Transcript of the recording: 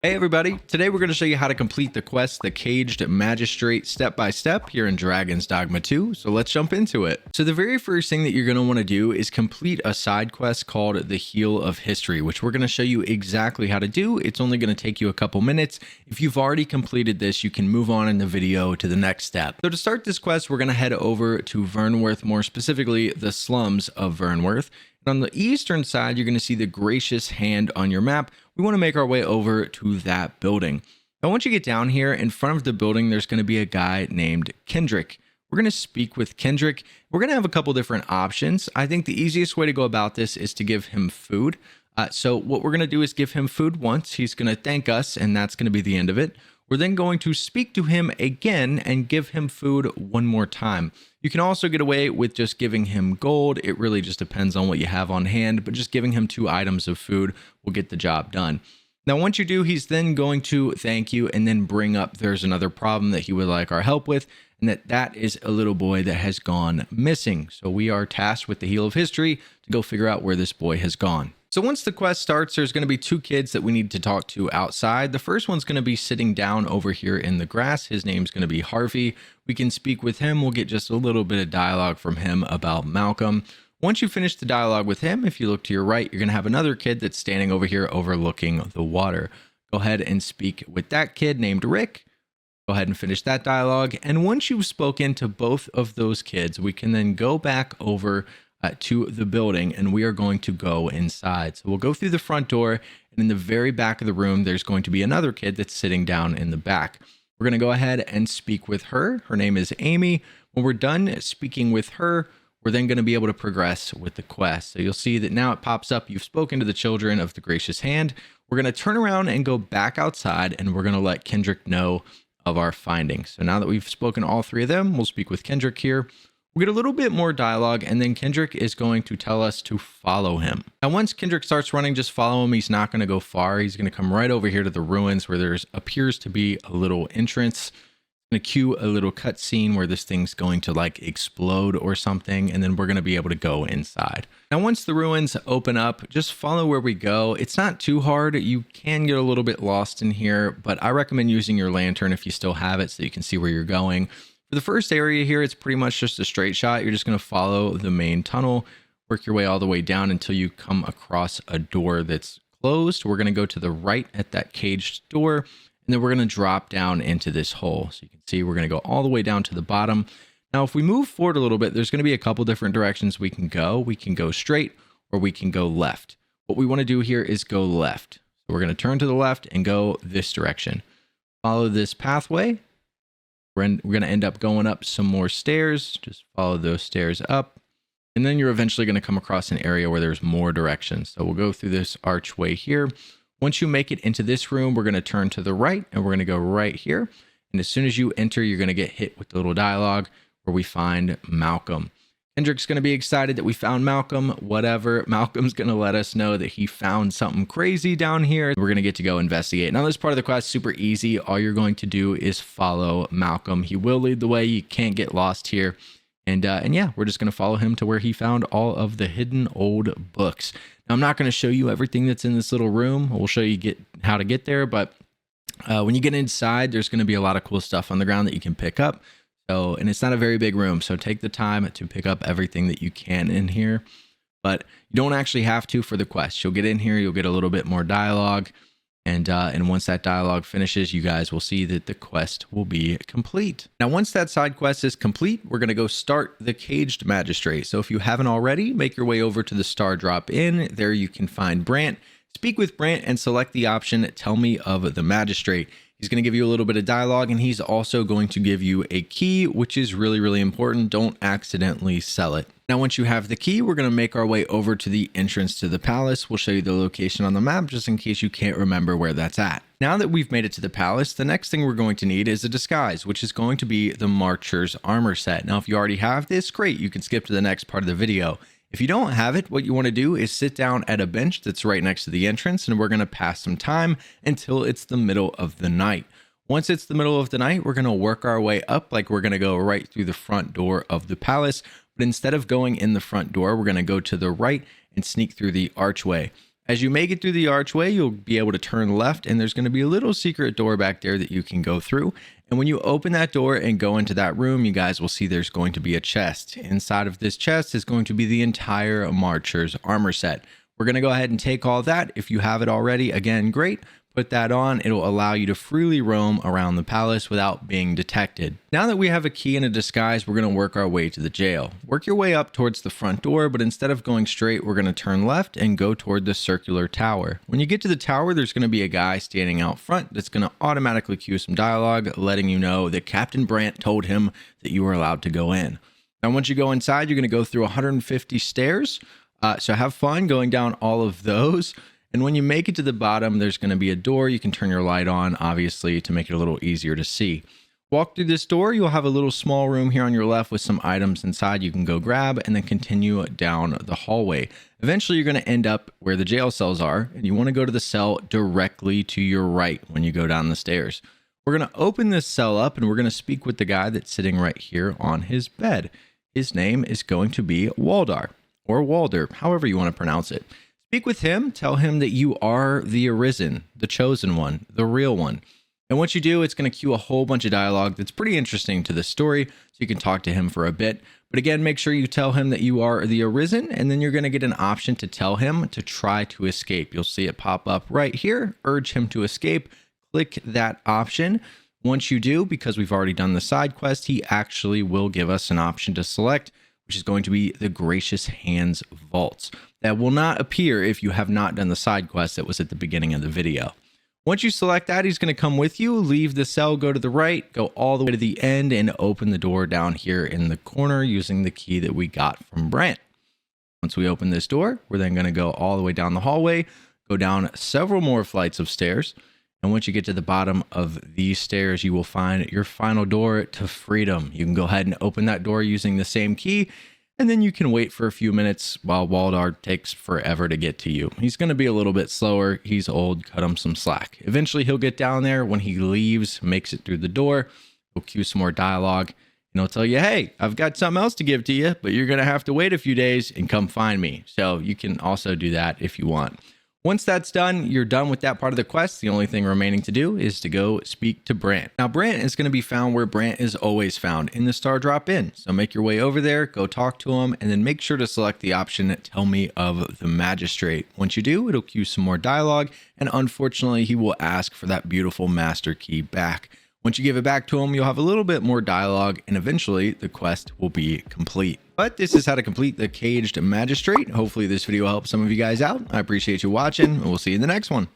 Hey everybody, today we're going to show you how to complete the quest, the Caged Magistrate, step by step here in Dragon's Dogma 2, so let's jump into it. So the very first thing that you're going to want to do is complete a side quest called the Heel of History, which we're going to show you exactly how to do. It's only going to take you a couple minutes. If you've already completed this, you can move on in the video to the next step. So to start this quest, we're going to head over to Vernworth, more specifically the slums of Vernworth. And on the eastern side, you're going to see the Gracious Hand on your map. We want to make our way over to that building. Now, once you get down here, in front of the building, there's going to be a guy named Kendrick. We're going to speak with Kendrick. We're going to have a couple different options. I think the easiest way to go about this is to give him food. So what we're going to do is give him food once. He's going to thank us, and that's going to be the end of it. We're then going to speak to him again and give him food one more time. You can also get away with just giving him gold. It really just depends on what you have on hand, but just giving him 2 items of food will get the job done. Now, once you do, he's then going to thank you and then bring up there's another problem that he would like our help with, and that is a little boy that has gone missing. So we are tasked with the Heel of History to go figure out where this boy has gone. So once the quest starts, there's going to be 2 kids that we need to talk to outside. The first one's going to be sitting down over here in the grass. His name's going to be Harvey. We can speak with him. We'll get just a little bit of dialogue from him about Malcolm. Once you finish the dialogue with him, if you look to your right, you're going to have another kid that's standing over here overlooking the water. Go ahead and speak with that kid named Rick. Go ahead and finish that dialogue. And once you've spoken to both of those kids, we can then go back over to the building, and we are going to go inside. So we'll go through the front door, and in the very back of the room, there's going to be another kid that's sitting down in the back. We're going to go ahead and speak with her. Her name is Amy. When we're done speaking with her, we're then going to be able to progress with the quest. So you'll see that now it pops up. You've spoken to the children of the Gracious Hand. We're going to turn around and go back outside, and we're going to let Kendrick know of our findings. So now that we've spoken to all 3 of them, we'll speak with Kendrick here. We'll get a little bit more dialogue, and then Kendrick is going to tell us to follow him. Now, once Kendrick starts running, just follow him. He's not going to go far. He's going to come right over here to the ruins where there appears to be a little entrance. Going to cue a little cutscene where this thing's going to like explode or something, and then we're going to be able to go inside. Now, once the ruins open up, just follow where we go. It's not too hard. You can get a little bit lost in here, but I recommend using your lantern if you still have it so you can see where you're going. For the first area here, it's pretty much just a straight shot. You're just going to follow the main tunnel, work your way all the way down until you come across a door that's closed. We're going to go to the right at that caged door, and then we're going to drop down into this hole. So you can see we're going to go all the way down to the bottom. Now, if we move forward a little bit, there's going to be a couple different directions we can go. We can go straight or we can go left. What we want to do here is go left. So we're going to turn to the left and go this direction. Follow this pathway. We're going to end up going up some more stairs. Just follow those stairs up. And then you're eventually going to come across an area where there's more directions. So we'll go through this archway here. Once you make it into this room, we're going to turn to the right, and we're going to go right here. And as soon as you enter, you're going to get hit with the little dialogue where we find Malcolm. Kendrick's going to be excited that we found Malcolm. Whatever. Malcolm's going to let us know that he found something crazy down here. We're going to get to go investigate. Now, this part of the quest is super easy. All you're going to do is follow Malcolm. He will lead the way. You can't get lost here. And yeah, we're just going to follow him to where he found all of the hidden old books. Now, I'm not going to show you everything that's in this little room. We'll show you how to get there. But when you get inside, there's going to be a lot of cool stuff on the ground that you can pick up. And it's not a very big room, so take the time to pick up everything that you can in here. But you don't actually have to for the quest. You'll get in here, you'll get a little bit more dialogue, and once that dialogue finishes, you guys will see that the quest will be complete. Now, once that side quest is complete, we're going to go start the Caged Magistrate. So if you haven't already, make your way over to the Star Drop Inn. There you can find Brant. Speak with Brant and select the option, Tell Me of the Magistrate. He's going to give you a little bit of dialogue, and he's also going to give you a key, which is really, really important. Don't accidentally sell it. Now, once you have the key, we're going to make our way over to the entrance to the palace. We'll show you the location on the map just in case you can't remember where that's at. Now that we've made it to the palace, the next thing we're going to need is a disguise, which is going to be the Marcher's armor set. Now, if you already have this, great. You can skip to the next part of the video. If you don't have it, what you want to do is sit down at a bench that's right next to the entrance, and we're going to pass some time until it's the middle of the night. Once it's the middle of the night, we're going to work our way up like we're going to go right through the front door of the palace. But instead of going in the front door, we're going to go to the right and sneak through the archway. As you make it through the archway, you'll be able to turn left, and there's going to be a little secret door back there that you can go through. And when you open that door and go into that room, you guys will see there's going to be a chest. Inside of this chest is going to be the entire Marcher's armor set. We're going to go ahead and take all that. If you have it already, again, great. Put that on. It'll allow you to freely roam around the palace without being detected. Now that we have a key and a disguise, we're going to work our way to the jail. Work your way up towards the front door, but instead of going straight, we're going to turn left and go toward the circular tower. When you get to the tower, there's going to be a guy standing out front that's going to automatically cue some dialogue, letting you know that Captain Brant told him that you were allowed to go in. Now, once you go inside, you're going to go through 150 stairs. So have fun going down all of those. And when you make it to the bottom, there's going to be a door. You can turn your light on, obviously, to make it a little easier to see. Walk through this door. You'll have a little small room here on your left with some items inside you can go grab, and then continue down the hallway. Eventually, you're going to end up where the jail cells are, and you want to go to the cell directly to your right when you go down the stairs. We're going to open this cell up, and we're going to speak with the guy that's sitting right here on his bed. His name is going to be Waldhar, or Waldhar, however you want to pronounce it. Speak with him, tell him that you are the Arisen, the chosen one, the real one. And once you do, it's going to cue a whole bunch of dialogue that's pretty interesting to the story, so you can talk to him for a bit. But again, make sure you tell him that you are the Arisen, and then you're going to get an option to tell him to try to escape. You'll see it pop up right here. Urge him to escape. Click that option. Once you do, because we've already done the side quest, he actually will give us an option to select, which is going to be the Gracious Hands Vaults. That will not appear if you have not done the side quest that was at the beginning of the video. Once you select that, he's going to come with you, leave the cell, go to the right, go all the way to the end, and open the door down here in the corner using the key that we got from Brant. Once we open this door, we're then going to go all the way down the hallway, go down several more flights of stairs, and once you get to the bottom of these stairs, you will find your final door to freedom. You can go ahead and open that door using the same key, and then you can wait for a few minutes while Waldhar takes forever to get to you. He's going to be a little bit slower. He's old. Cut him some slack. Eventually, he'll get down there. When he leaves, makes it through the door, he'll cue some more dialogue, and he'll tell you, hey, I've got something else to give to you, but you're going to have to wait a few days and come find me. So you can also do that if you want. Once that's done, you're done with that part of the quest. The only thing remaining to do is to go speak to Brant. Now, Brant is going to be found where Brant is always found, in the Star Drop Inn. So make your way over there, go talk to him, and then make sure to select the option, Tell Me of the Magistrate. Once you do, it'll cue some more dialogue, and unfortunately, he will ask for that beautiful master key back. Once you give it back to him, you'll have a little bit more dialogue, and eventually the quest will be complete. But this is how to complete the Caged Magistrate. Hopefully this video helps some of you guys out. I appreciate you watching, and we'll see you in the next one.